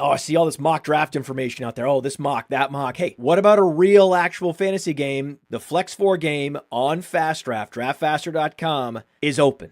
Oh, I see all this mock draft information out there. Oh, this mock, that mock. Hey, what about a real actual fantasy game? The Flex 4 game on Fast Draft, draftfaster.com, is open.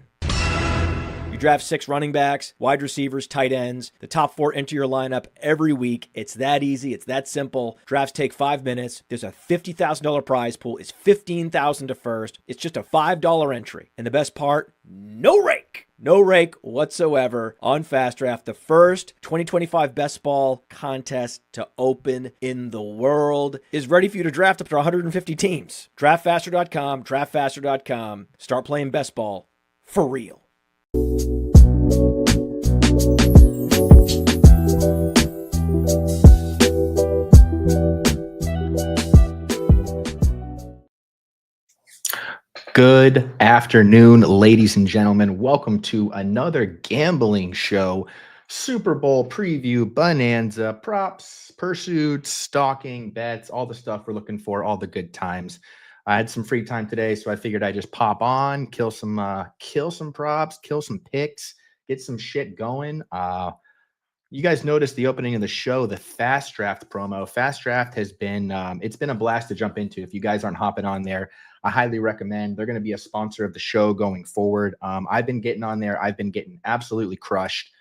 You draft 6 running backs, wide receivers, tight ends. The top 4 enter your lineup every week. It's that easy. It's that simple. Drafts take 5 minutes. There's a $50,000 prize pool. It's $15,000 to first. It's just a $5 entry. And the best part, no rake. No rake whatsoever on Fast Draft. The first 2025 Best Ball contest to open in the world is ready for you to draft up to 150 teams. Draftfaster.com, draftfaster.com. Start playing Best Ball for real. Good afternoon, ladies and gentlemen. Welcome to another gambling show. Super Bowl preview, Bananza, props, pursuits, stalking, bets, all the stuff we're looking for, all the good times. I had some free time today, so I figured I'd just pop on, kill some props, kill some picks, get some shit going. You guys noticed the opening of the show, the Fast Draft promo. Fast Draft has been, it's been a blast to jump into. If you guys aren't hopping on there, I highly recommend. They're going to be a sponsor of the show going forward. I've been getting on there. I've been getting absolutely crushed,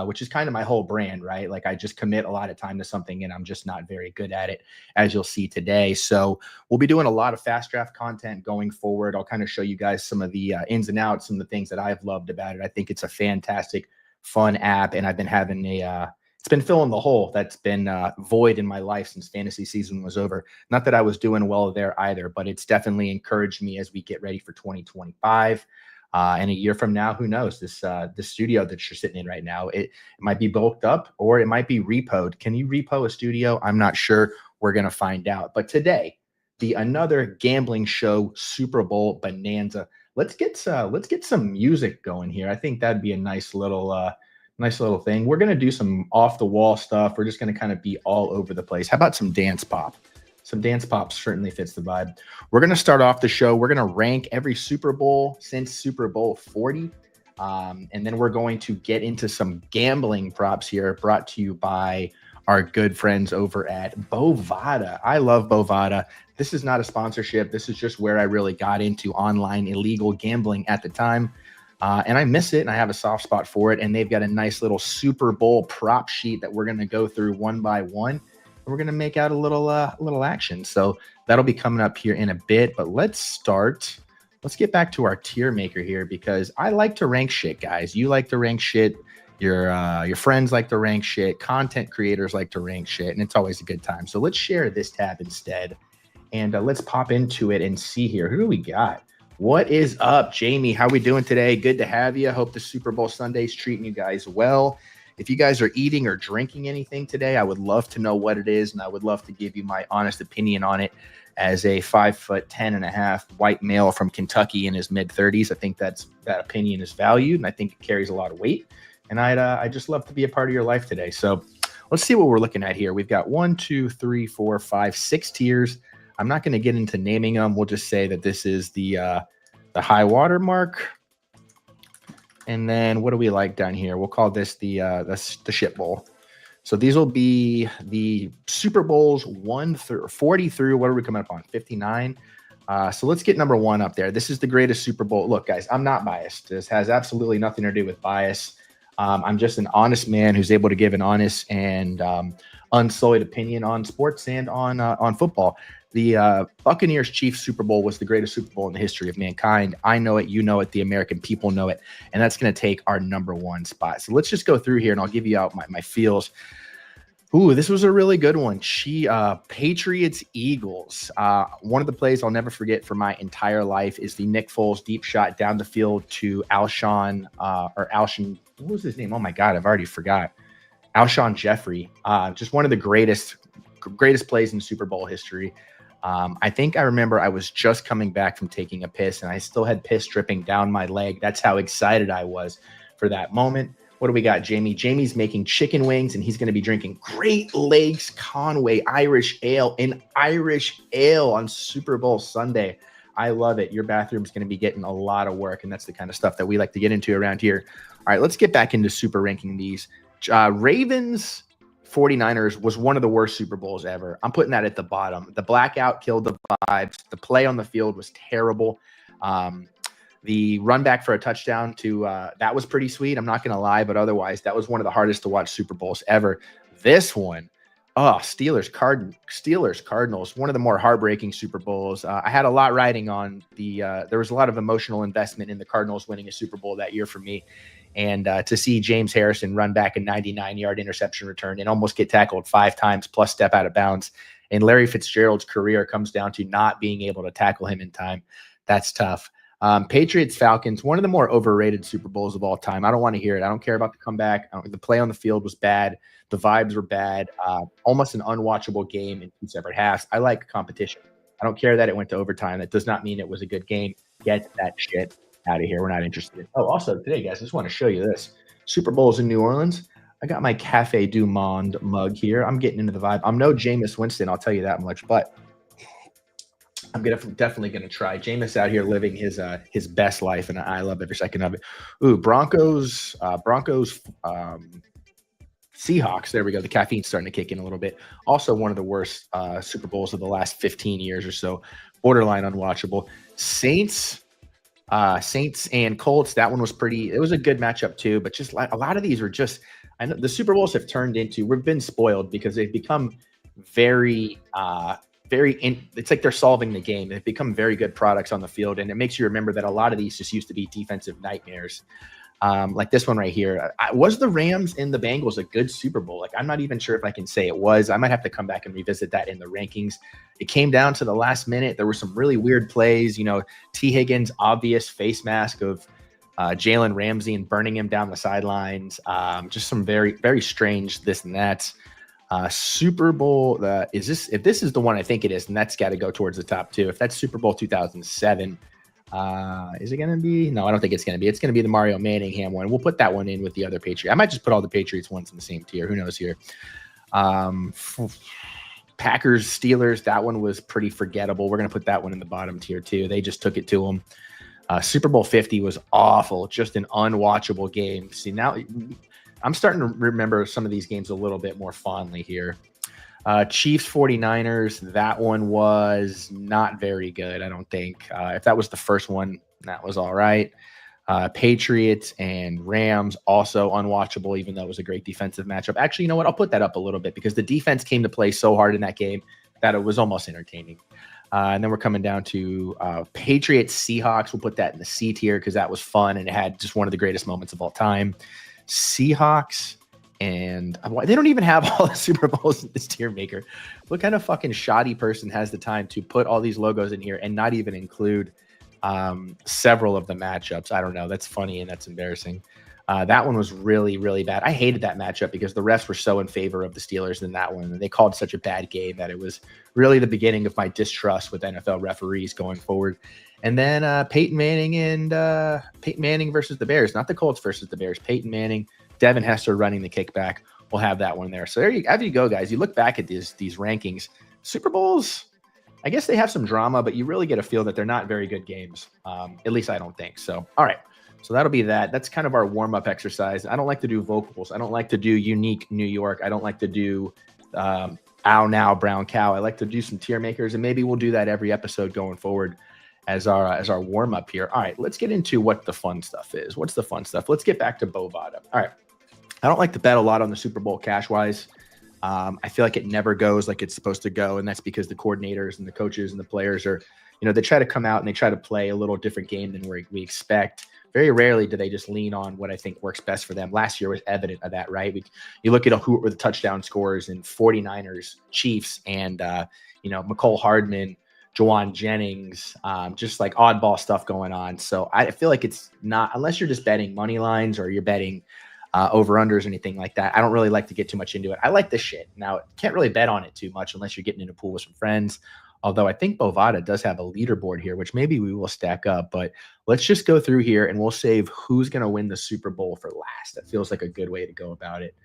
which is kind of my whole brand, right? Like I just commit a lot of time to something and I'm just not very good at it, as you'll see today. So we'll be doing a lot of Fast Draft content going forward. I'll kind of show you guys some of the ins and outs, some of the things that I've loved about it. I think it's a fantastic, fun app, and I've been having it's been filling the hole that's been void in my life since fantasy season was over. Not that I was doing well there either, but it's definitely encouraged me as we get ready for 2025. And a year from now, who knows? This studio that you're sitting in right now, it might be bulked up or it might be repoed. Can you repo a studio? I'm not sure. We're gonna find out. But today, another gambling show, Super Bowl Bananza. Let's get some music going here. I think that'd be a nice little thing. We're gonna do some off the wall stuff. We're just gonna kind of be all over the place. How about some dance pop? Some dance pop certainly fits the vibe. We're gonna start off the show. We're gonna rank every Super Bowl since Super Bowl 40, and then we're going to get into some gambling props here, brought to you by our good friends over at Bovada. I love Bovada. This is not a sponsorship. This is just where I really got into online illegal gambling at the time. And I miss it, and I have a soft spot for it. And they've got a nice little Super Bowl prop sheet that we're going to go through one by one. And we're going to make out a little action. So that'll be coming up here in a bit. But let's get back to our tier maker here, because I like to rank shit, guys. You like to rank shit. Your friends like to rank shit. Content creators like to rank shit. And it's always a good time. So let's share this tab instead. And let's pop into it and see here. Who do we got? What is up, Jamie? How we doing today? Good to have you. Hope the Super Bowl Sunday's treating you guys well. If you guys are eating or drinking anything today, I would love to know what it is, and I would love to give you my honest opinion on it. As a 5'10.5" white male from Kentucky in his mid-30s, I think that opinion is valued, and I think it carries a lot of weight. And I'd just love to be a part of your life today. So let's see what we're looking at here. We've got 1, 2, 3, 4, 5, 6 tiers. I'm not going to get into naming them. We'll just say that this is the high water mark. And then what do we like down here? We'll call this the shit bowl. So these will be the Super Bowls 1 through 40 through, what are we coming up on? 59. So let's get number 1 up there. This is the greatest Super Bowl. Look, guys, I'm not biased. This has absolutely nothing to do with bias. I'm just an honest man who's able to give an honest and unsullied opinion on sports and on football. The Buccaneers Chiefs Super Bowl was the greatest Super Bowl in the history of mankind. I know it, you know it, the American people know it, and that's going to take our number 1 spot. So let's just go through here, and I'll give you out my feels. Ooh, this was a really good one. Patriots Eagles. One of the plays I'll never forget for my entire life is the Nick Foles deep shot down the field to Alshon. What was his name? Oh my God, I've already forgot. Alshon Jeffrey. Just one of the greatest plays in Super Bowl history. I think I remember I was just coming back from taking a piss, and I still had piss dripping down my leg. That's how excited I was for that moment. What do we got, Jamie? Jamie's making chicken wings, and he's going to be drinking Great Lakes Conway Irish Ale, an Irish ale on Super Bowl Sunday. I love it. Your bathroom's going to be getting a lot of work, and that's the kind of stuff that we like to get into around here. All right, let's get back into super ranking these. Ravens 49ers was one of the worst Super Bowls ever. I'm putting that at the bottom. The blackout killed the vibes. The play on the field was terrible. The run back for a touchdown that was pretty sweet. I'm not going to lie, but otherwise, that was one of the hardest to watch Super Bowls ever. This one, Steelers Cardinals, one of the more heartbreaking Super Bowls. I had a lot riding on there was a lot of emotional investment in the Cardinals winning a Super Bowl that year for me. And to see James Harrison run back a 99-yard interception return and almost get tackled 5 times plus step out of bounds. And Larry Fitzgerald's career comes down to not being able to tackle him in time. That's tough. Patriots Falcons, one of the more overrated Super Bowls of all time. I don't want to hear it. I don't care about the comeback. The play on the field was bad. The vibes were bad. Almost an unwatchable game in 2 separate halves. I like competition. I don't care that it went to overtime. That does not mean it was a good game. Get that shit out of here. We're not interested. Oh, also today, guys, I just want to show you this. Super Bowl's in New Orleans. I got my Cafe du Monde mug here. I'm getting into the vibe. I'm no Jameis Winston, I'll tell you that much, but I'm definitely gonna try. Jameis out here living his best life, and I love every second of it. Ooh, Broncos, Seahawks. There we go. The caffeine's starting to kick in a little bit. Also, one of the worst Super Bowls of the last 15 years or so. Borderline unwatchable. Saints and Colts. That one was it was a good matchup too, but just a lot of these were just. I know the Super Bowls have turned into. We've been spoiled because they've become very. It's like they're solving the game. They've become very good products on the field, and it makes you remember that a lot of these just used to be defensive nightmares. Like this one right here. Was the Rams and the Bengals a good Super Bowl? Like, I'm not even sure if I can say it was. I might have to come back and revisit that in the rankings. It came down to the last minute. There were some really weird plays. T. Higgins' obvious face mask of Jalen Ramsey and burning him down the sidelines. Just some very, very strange this and that. Super Bowl, if this is the one I think it is, then that's got to go towards the top 2. If that's Super Bowl 2007, is it going to be? No, I don't think it's going to be. It's going to be the Mario Manningham one. We'll put that one in with the other Patriots. I might just put all the Patriots ones in the same tier. Who knows here? Packers, Steelers, that one was pretty forgettable. We're going to put that one in the bottom tier too. They just took it to them. Super Bowl 50 was awful. Just an unwatchable game. See, now I'm starting to remember some of these games a little bit more fondly here. Chiefs 49ers, that one was not very good, I don't think. If that was the first one, that was all right. Patriots and Rams, also unwatchable, even though it was a great defensive matchup. Actually, you know what? I'll put that up a little bit because the defense came to play so hard in that game that it was almost entertaining. And then we're coming down to Patriots Seahawks. We'll put that in the C tier because that was fun and it had just one of the greatest moments of all time. Seahawks, and they don't even have all the Super Bowls in this tier maker. What kind of fucking shoddy person has the time to put all these logos in here and not even include several of the matchups? I don't know. That's funny and that's embarrassing. That one was really, really bad. I hated that matchup because the refs were so in favor of the Steelers in that one. And they called such a bad game that it was really the beginning of my distrust with NFL referees going forward. And then Peyton Manning versus the Bears, not the Colts versus the Bears. Peyton Manning, Devin Hester running the kickback. We'll have that one there. So there you go, guys. You look back at these rankings. Super Bowls, I guess they have some drama, but you really get a feel that they're not very good games. At least I don't think so. All right. So that'll be that. That's kind of our warm-up exercise. I don't like to do vocables. I don't like to do unique New York. I don't like to do ow now brown cow. I like to do some tier makers, and maybe we'll do that every episode going forward as our warm-up here. All right, let's get into what the fun stuff is. What's the fun stuff? Let's get back to Bovada. All right. I don't like to bet a lot on the Super Bowl cash-wise. I feel like it never goes like it's supposed to go, and that's because the coordinators and the coaches and the players are, they try to come out and they try to play a little different game than we expect. Very rarely do they just lean on what I think works best for them. Last year was evident of that, right? You look at who were the touchdown scorers in 49ers, Chiefs, and McCole Hardman, Jawan Jennings, just like oddball stuff going on. So I feel like it's not, unless you're just betting money lines or you're betting over-unders or anything like that. I don't really like to get too much into it. I like this shit. Now, can't really bet on it too much unless you're getting in a pool with some friends. Although I think Bovada does have a leaderboard here, which maybe we will stack up. But let's just go through here and we'll save who's going to win the Super Bowl for last. That feels like a good way to go about it.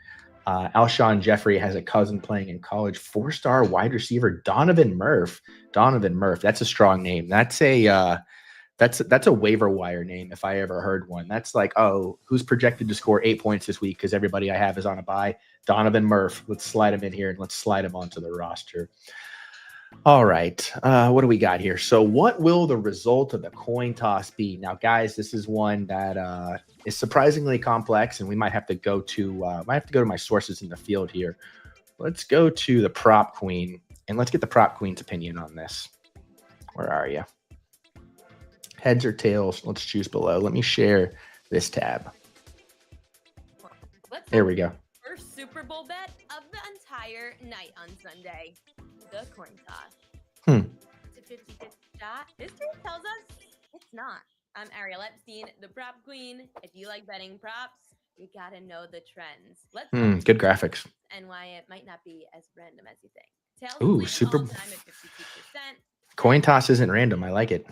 Alshon Jeffrey has a cousin playing in college. 4-star wide receiver Donovan Murph. Donovan Murph. That's a strong name. That's a waiver wire name if I ever heard one. That's like, oh, who's projected to score 8 points this week because everybody I have is on a bye. Donovan Murph. Let's slide him in here and let's slide him onto the roster. All right. What do we got here? So what will the result of the coin toss be? Now, guys, this is one that is surprisingly complex, and we might have to go to my sources in the field here. Let's go to the prop queen, and let's get the prop queen's opinion on this. Where are you? Heads or tails? Let's choose below. Let me share this tab. There we go. First Super Bowl bet of the entire night on Sunday. The coin toss. It's a 50-50 shot. History tells us it's not. I'm Ariel Epstein, the prop queen. If you like betting props, you gotta know the trends. Let's good graphics. And why it might not be as random as you think. Ooh, super. Coin toss isn't random. I like it.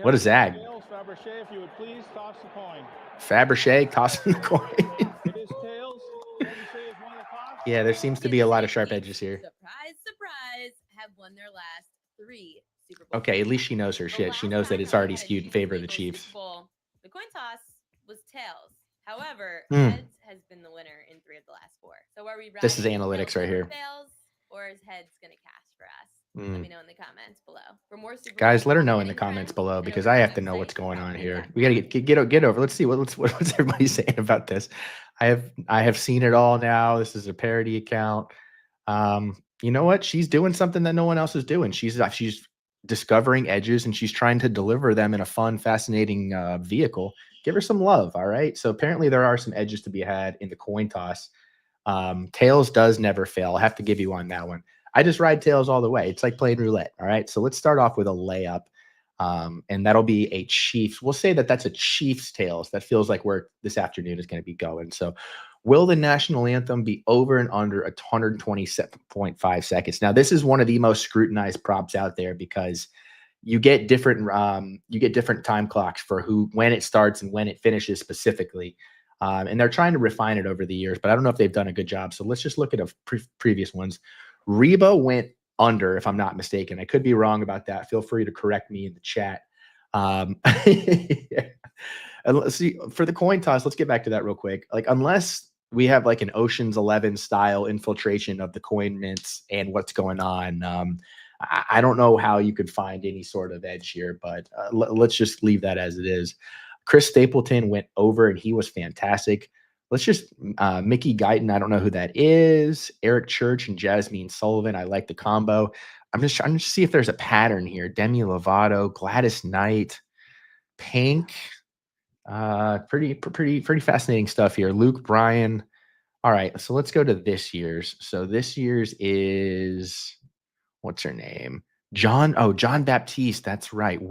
What is that? Fabergé, if you would please toss the coin. Fabergé tossing the coin. It is tails. Fabergé is one of the toss. Yeah, there seems to be a lot of sharp edges here. Surprise, surprise, have won their last 3 Super Bowl. Okay, at least she knows her shit. She knows that it's already skewed in favor of the Chiefs. The coin toss was tails. However, heads has been the winner in 3 of the last 4. So are we? This is analytics right here. Tails, or is heads gonna cash for us? Let me know in the comments below. For more Super guys, let her know in the comments below because I have to know what's going on here. We gotta get over. Let's see what's everybody saying about this. I have seen it all now. This is a parody account. You know what? She's doing something that no one else is doing. She's discovering edges and she's trying to deliver them in a fun, fascinating vehicle. Give her some love. All right. So apparently there are some edges to be had in the coin toss. Tails does never fail. I have to give you on that one. I just ride tails all the way. It's like playing roulette. All right. So let's start off with a layup. And that'll be a Chiefs. We'll say that that's a Chiefs tails. That feels like where this afternoon is going to be going. So will the national anthem be over and under 127.5 seconds? Now, this is one of the most scrutinized props out there because you get different time clocks for when it starts and when it finishes specifically. And they're trying to refine it over the years, but I don't know if they've done a good job. So let's just look at previous ones. Reba went under, if I'm not mistaken. I could be wrong about that. Feel free to correct me in the chat. And let's see, for the coin toss, let's get back to that real quick. Like, unless we have like an Ocean's 11 style infiltration of the coin mints and what's going on, I don't know how you could find any sort of edge here, but let's just leave that as it is. Chris Stapleton went over and he was fantastic. Let's just Mickey Guyton. I don't know who that is. Eric Church and Jasmine Sullivan. I like the combo. I'm just trying to see if there's a pattern here. Demi Lovato, Gladys Knight, Pink. Pretty fascinating stuff here. Luke Bryan. All right, so let's go to this year's. So this year's is, what's her name? John Baptiste. That's right.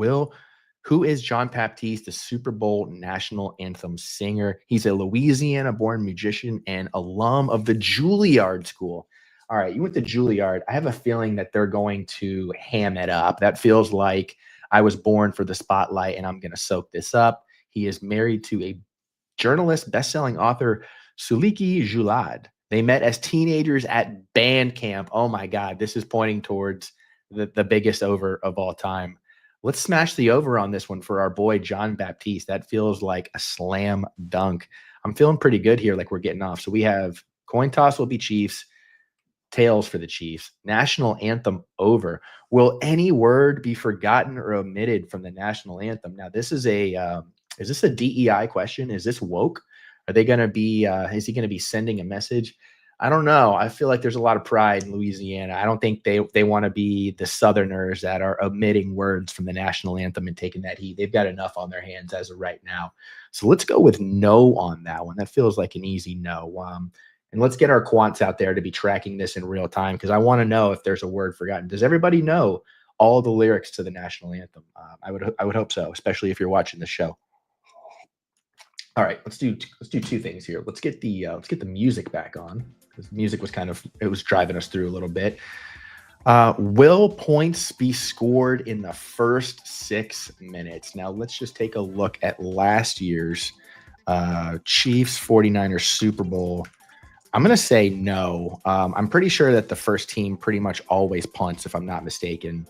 Who is John Baptiste, the Super Bowl national anthem singer? He's a Louisiana-born musician and alum of the Juilliard School. All right, you went to Juilliard. I have a feeling that they're going to ham it up. That feels like I was born for the spotlight, and I'm going to soak this up. He is married to a journalist, best-selling author, Suliki Joulad. They met as teenagers at band camp. Oh, my God. This is pointing towards the biggest over of all time. Let's smash the over on this one for our boy, John Baptiste. That feels like a slam dunk. I'm feeling pretty good here, like we're getting off. So we have coin toss will be Chiefs, tails for the Chiefs. National anthem over. Will any word be forgotten or omitted from the national anthem? Now, this is is this a DEI question? Is this woke? Are they going to be, is he going to be sending a message? I don't know. I feel like there's a lot of pride in Louisiana. I don't think they want to be the Southerners that are omitting words from the national anthem and taking that heat. They've got enough on their hands as of right now. So let's go with no on that one. That feels like an easy no. And let's get our quants out there to be tracking this in real time because I want to know if there's a word forgotten. Does everybody know all the lyrics to the national anthem? I would hope so, especially if you're watching the show. All right, let's do 2 things here. Let's get the music back on. The music was it was driving us through a little bit. Will points be scored in the first 6 minutes? Now let's just take a look at last year's Chiefs 49ers Super Bowl. I'm going to say no. I'm pretty sure that the first team pretty much always punts, if I'm not mistaken.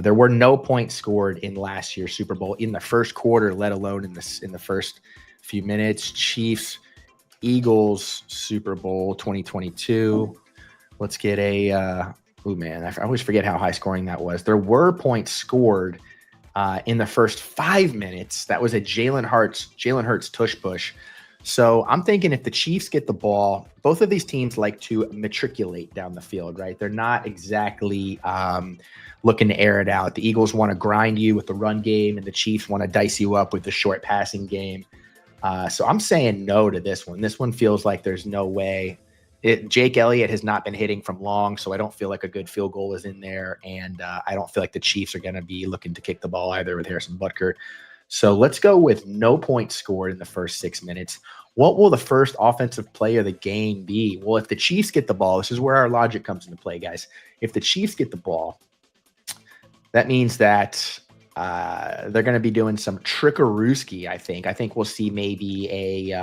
There were no points scored in last year's Super Bowl in the first quarter, let alone in the first few minutes. Chiefs Eagles Super Bowl 2022. Let's get a oh man, I always forget how high scoring that was. There were points scored in the first 5 minutes. That was a Jalen Hurts tush push. So I'm thinking if the Chiefs get the ball, both of these teams like to matriculate down the field, right? They're not exactly looking to air it out. The Eagles want to grind you with the run game, and the Chiefs want to dice you up with the short passing game. So I'm saying no to this one. This one feels like there's no way. Jake Elliott has not been hitting from long, so I don't feel like a good field goal is in there. And I don't feel like the Chiefs are going to be looking to kick the ball either with Harrison Butker. So let's go with no points scored in the first 6 minutes. What will the first offensive play of the game be? Well, if the Chiefs get the ball, this is where our logic comes into play, guys. If the Chiefs get the ball, that means that they're going to be doing some trickarooski, I think. I think we'll see maybe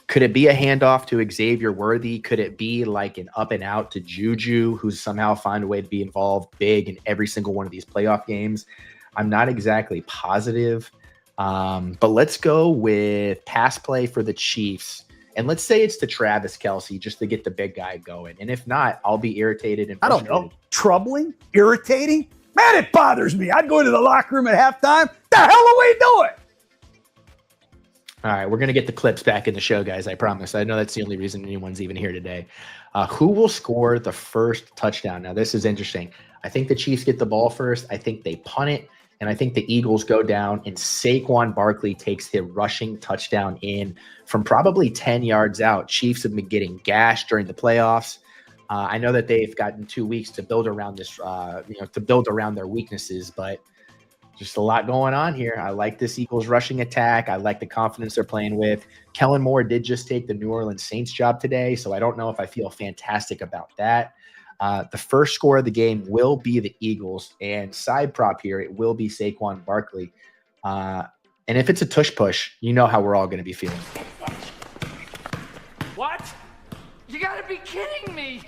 could it be a handoff to Xavier Worthy? Could it be like an up and out to Juju, who's somehow find a way to be involved big in every single one of these playoff games? I'm not exactly positive. But let's go with pass play for the Chiefs. And let's say it's to Travis Kelce just to get the big guy going. And if not, I'll be irritated and frustrated. I don't know. Troubling? Irritating? Man, it bothers me. I'd go into the locker room at halftime. The hell are we doing? All right, we're going to get the clips back in the show, guys. I promise. I know that's the only reason anyone's even here today. Who will score the first touchdown? Now, this is interesting. I think the Chiefs get the ball first. I think they punt it. And I think the Eagles go down, and Saquon Barkley takes the rushing touchdown in from probably 10 yards out. Chiefs have been getting gashed during the playoffs. I know that they've gotten 2 weeks to build around this, to build around their weaknesses, but just a lot going on here. I like this Eagles rushing attack. I like the confidence they're playing with. Kellen Moore did just take the New Orleans Saints job today, so I don't know if I feel fantastic about that. The first score of the game will be the Eagles, and side prop here, it will be Saquon Barkley. And if it's a tush push, you know how we're all going to be feeling. What? You got to be kidding me.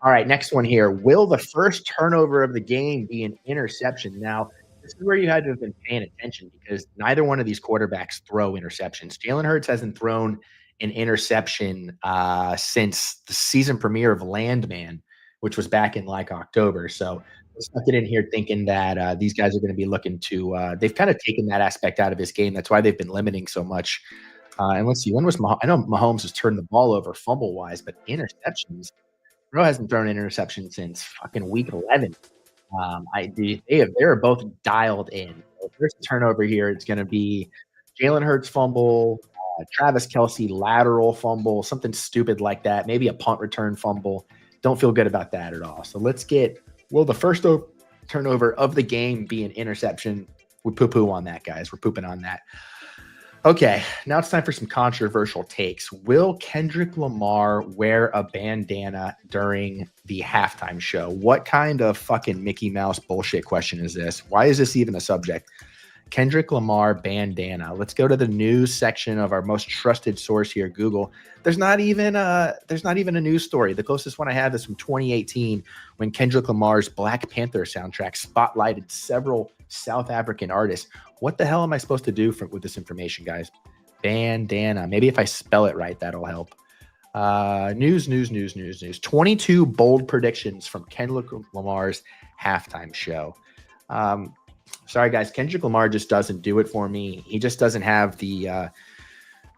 All right, next one here. Will the first turnover of the game be an interception? Now, this is where you had to have been paying attention because neither one of these quarterbacks throw interceptions. Jalen Hurts hasn't thrown an interception since the season premiere of Landman, which was back in like October. So let's not get in here thinking that these guys are going to be looking to they've kind of taken that aspect out of his game. That's why they've been limiting so much. And let's see, when was I know Mahomes has turned the ball over fumble wise, but interceptions, bro hasn't thrown an interception since fucking week 11. They're both dialed in. So first turnover here, it's going to be Jalen Hurts fumble, Travis Kelce lateral fumble, something stupid like that. Maybe a punt return fumble. Don't feel good about that at all. So let's get, will the first turnover of the game be an interception? We poo-poo on that, guys. We're pooping on that. Okay, now it's time for some controversial takes. Will Kendrick Lamar wear a bandana during the halftime show? What kind of fucking Mickey Mouse bullshit question is this? Why is this even a subject? Kendrick Lamar bandana. Let's go to the news section of our most trusted source here, Google. There's not even a news story. The closest one I have is from 2018 when Kendrick Lamar's Black Panther soundtrack spotlighted several South African artists. What the hell am I supposed to do with this information, guys? Bandana. Maybe if I spell it right, that'll help. News. 22 bold predictions from Kendrick Lamar's halftime show. Sorry, guys. Kendrick Lamar just doesn't do it for me. He just doesn't have the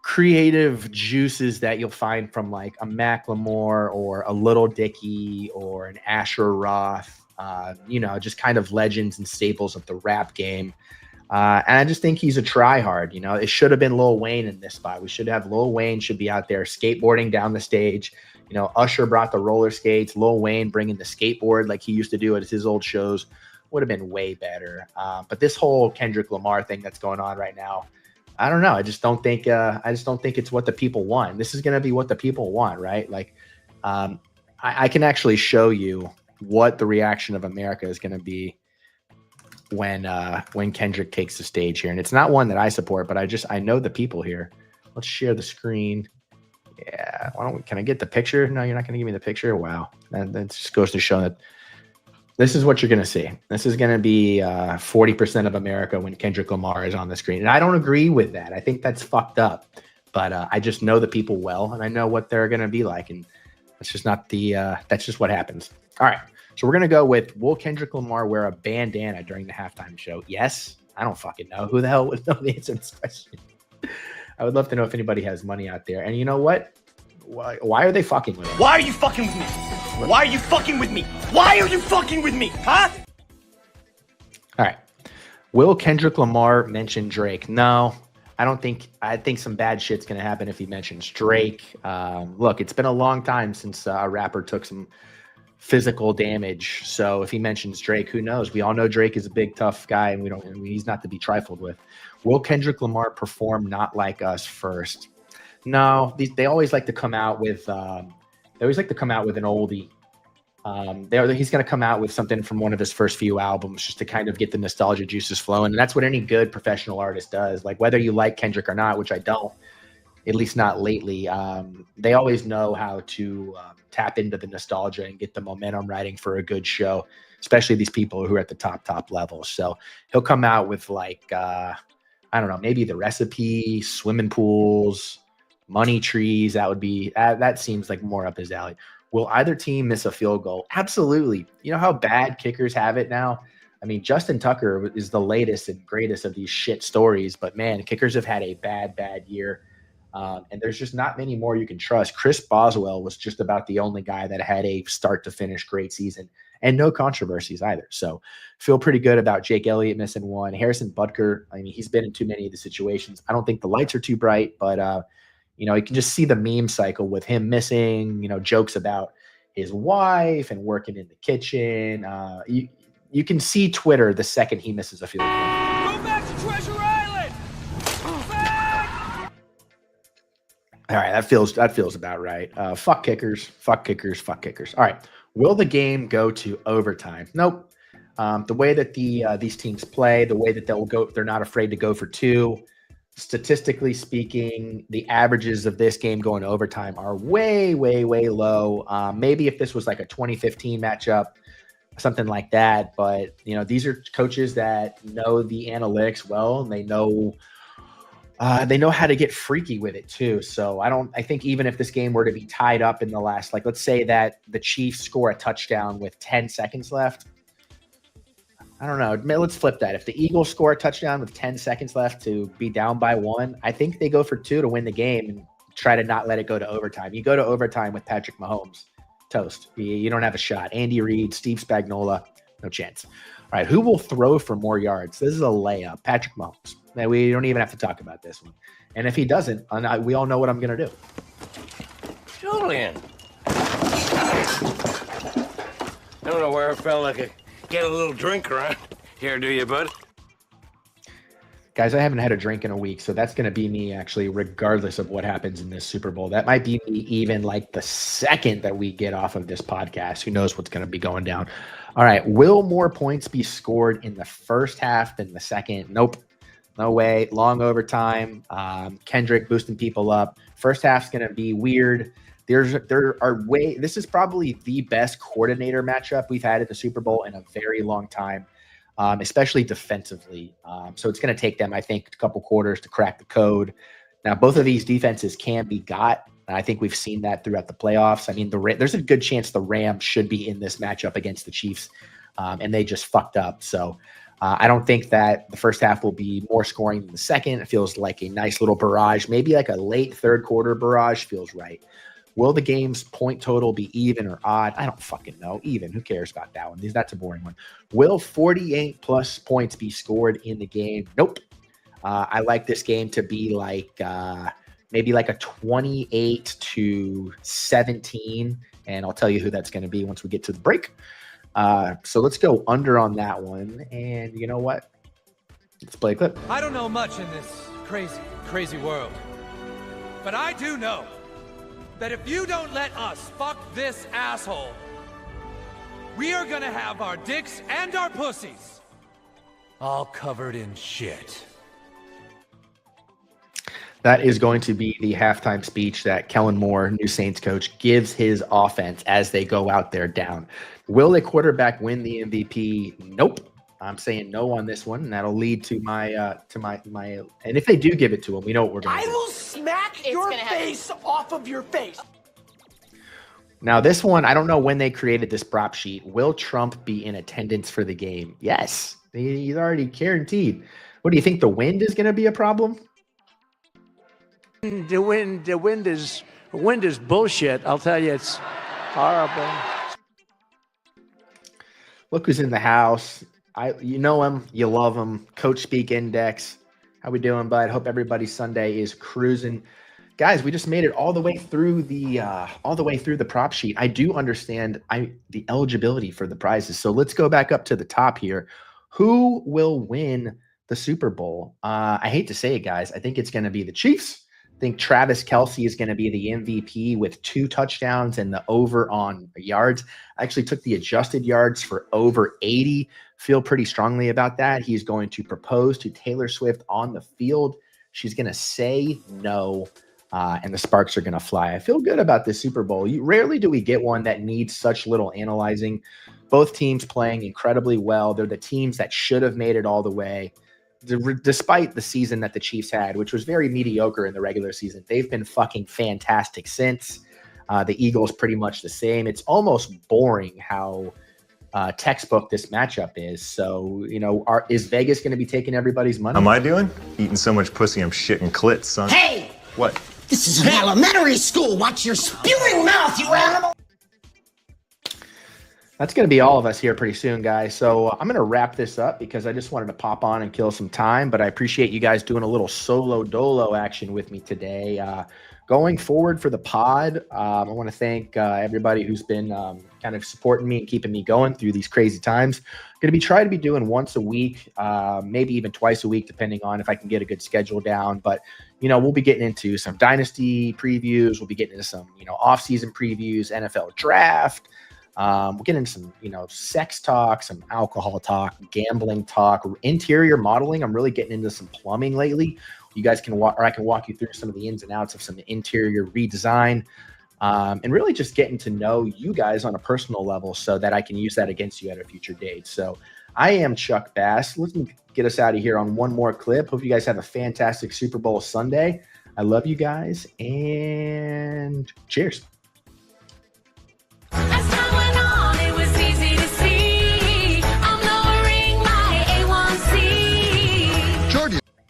creative juices that you'll find from like a Macklemore or a Little Dicky or an Asher Roth, just kind of legends and staples of the rap game. And I just think he's a tryhard. It should have been Lil Wayne in this spot. We should have Lil Wayne should be out there skateboarding down the stage. Usher brought the roller skates. Lil Wayne bringing the skateboard like he used to do at his old shows would have been way better. But this whole Kendrick Lamar thing that's going on right now, I don't know. I just don't think it's what the people want. This is going to be what the people want, right? Like, I can actually show you what the reaction of America is going to be when Kendrick takes the stage here. And it's not one that I support, but I know the people here. Let's share the screen. Yeah. Can I get the picture? No, you're not going to give me the picture. Wow. That just goes to show that This is what you're going to see. This is going to be 40% of America when Kendrick Lamar is on the screen. And I don't agree with that. I think that's fucked up. But I just know the people well, and I know what they're going to be like. And that's just not that's just what happens. All right. So we're going to go with, will Kendrick Lamar wear a bandana during the halftime show? Yes. I don't fucking know. Who the hell would know the answer to this question? I would love to know if anybody has money out there. And you know what? Why are they fucking with him? Why are you fucking with me? Why are you fucking with me? Why are you fucking with me? Huh? All right. Will Kendrick Lamar mention Drake? No, I don't think. I think some bad shit's going to happen if he mentions Drake. Look, it's been a long time since a rapper took some physical damage. So if he mentions Drake, who knows? We all know Drake is a big, tough guy, and he's not to be trifled with. Will Kendrick Lamar perform Not Like Us first? No, they always like to come out with an oldie. He's going to come out with something from one of his first few albums just to kind of get the nostalgia juices flowing. And that's what any good professional artist does. Like, whether you like Kendrick or not, which I don't, at least not lately, they always know how to tap into the nostalgia and get the momentum riding for a good show, especially these people who are at the top level. So he'll come out with I don't know, maybe The Recipe, swimming pools, money trees. That seems like more up his alley. Will either team miss a field goal? Absolutely. You know how bad kickers have it now? I mean, Justin Tucker is the latest and greatest of these shit stories, but man, kickers have had a bad year. And there's just not many more you can trust. Chris Boswell was just about the only guy that had a start to finish great season and no controversies either. So feel pretty good about Jake Elliott missing one. Harrison Butker, I mean, he's been in too many of the situations. I don't think the lights are too bright, but you can just see the meme cycle with him missing, jokes about his wife and working in the kitchen. You can see Twitter the second he misses a field goal. Go back to Treasure Island! All right, that feels about right. Fuck kickers. All right, will the game go to overtime? Nope. The way that these teams play, the way that they're not afraid to go for two. Statistically speaking, the averages of this game going to overtime are way low. Maybe if this was like a 2015 matchup, something like that. But these are coaches that know the analytics well, and they know how to get freaky with it too. So I think even if this game were to be tied up in the last, let's say that the Chiefs score a touchdown with 10 seconds left. I don't know. Let's flip that. If the Eagles score a touchdown with 10 seconds left to be down by 1, I think they go for 2 to win the game and try to not let it go to overtime. You go to overtime with Patrick Mahomes, toast. You don't have a shot. Andy Reid, Steve Spagnuolo, no chance. All right, who will throw for more yards? This is a layup. Patrick Mahomes. Man, we don't even have to talk about this one. And if he doesn't, we all know what I'm going to do. Julian. I don't know where I felt like I get a little drink around here, do you, bud? Guys, I haven't had a drink in a week, so that's going to be me actually, regardless of what happens in this Super Bowl. That might be me even the second that we get off of this podcast. Who knows what's going to be going down. All right, will more points be scored in the first half than the second? Nope. No way. Long overtime. Kendrick boosting people up. First half's going to be weird. This is probably the best coordinator matchup we've had in the Super Bowl in a very long time, especially defensively. So it's going to take them, I think, a couple quarters to crack the code. Now, both of these defenses can be got. And I think we've seen that throughout the playoffs. I mean, there's a good chance the Rams should be in this matchup against the Chiefs, and they just fucked up. So I don't think that the first half will be more scoring than the second. It feels like a nice little barrage, maybe like a late third quarter barrage feels right. Will the game's point total be even or odd? I don't fucking know. Even. Who cares about that one? That's a boring one. Will 48 plus points be scored in the game? Nope. I like this game to be maybe like a 28-17, and I'll tell you who that's going to be once we get to the break. So let's go under on that one. And you know what? Let's play a clip. I don't know much in this crazy world, but I do know that if you don't let us fuck this asshole, we are gonna have our dicks and our pussies all covered in shit. That is going to be the halftime speech that Kellen Moore, new Saints coach, gives his offense as they go out there down. Will a quarterback win the MVP? Nope. I'm saying no on this one, and that'll lead to my and if they do give it to him, we know what we're going to do. I will smack your face off of your face. Now, this one, I don't know when they created this prop sheet. Will Trump be in attendance for the game? Yes. He's already guaranteed. What do you think? The wind is going to be a problem? The wind is bullshit. I'll tell you, it's horrible. Look who's in the house. You know him, you love him. Coach Speak Index. How we doing, bud? Hope everybody's Sunday is cruising. Guys, we just made it all the way through the prop sheet. I do understand the eligibility for the prizes. So let's go back up to the top here. Who will win the Super Bowl? I hate to say it, guys. I think it's going to be the Chiefs. I think Travis Kelce is going to be the MVP with 2 touchdowns and the over on yards. I actually took the adjusted yards for over 80. Feel pretty strongly about that. He's going to propose to Taylor Swift on the field. She's going to say no, and the sparks are going to fly. I feel good about this Super Bowl. Rarely do we get one that needs such little analyzing. Both teams playing incredibly well. They're the teams that should have made it all the way. Despite the season that the Chiefs had, which was very mediocre in the regular season, they've been fucking fantastic since. The Eagles pretty much the same. It's almost boring how textbook this matchup is. So, is Vegas going to be taking everybody's money? How am I doing? Eating so much pussy, I'm shitting clits, son. Hey! What? This is an elementary school. Watch your spewing mouth, you animal! That's going to be all of us here pretty soon, guys. So I'm going to wrap this up because I just wanted to pop on and kill some time, but I appreciate you guys doing a little solo dolo action with me today. Going forward for the pod, I want to thank everybody who's been kind of supporting me and keeping me going through these crazy times. Going to be trying to be doing once a week, maybe even twice a week, depending on if I can get a good schedule down. But, we'll be getting into some Dynasty previews. We'll be getting into some, off-season previews, NFL draft. We'll get into some, sex talk, some alcohol talk, gambling talk, interior modeling. I'm really getting into some plumbing lately. You guys can I can walk you through some of the ins and outs of some interior redesign, and really just getting to know you guys on a personal level so that I can use that against you at a future date. So I am Chuck Bass. Let me get us out of here on one more clip. Hope you guys have a fantastic Super Bowl Sunday. I love you guys, and cheers.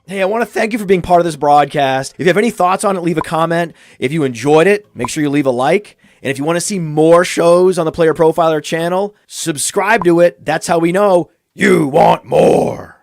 Hey, I want to thank you for being part of this broadcast. If you have any thoughts on it, leave a comment. If you enjoyed it, make sure you leave a like. And if you want to see more shows on the Player Profiler channel, subscribe to it. That's how we know you want more.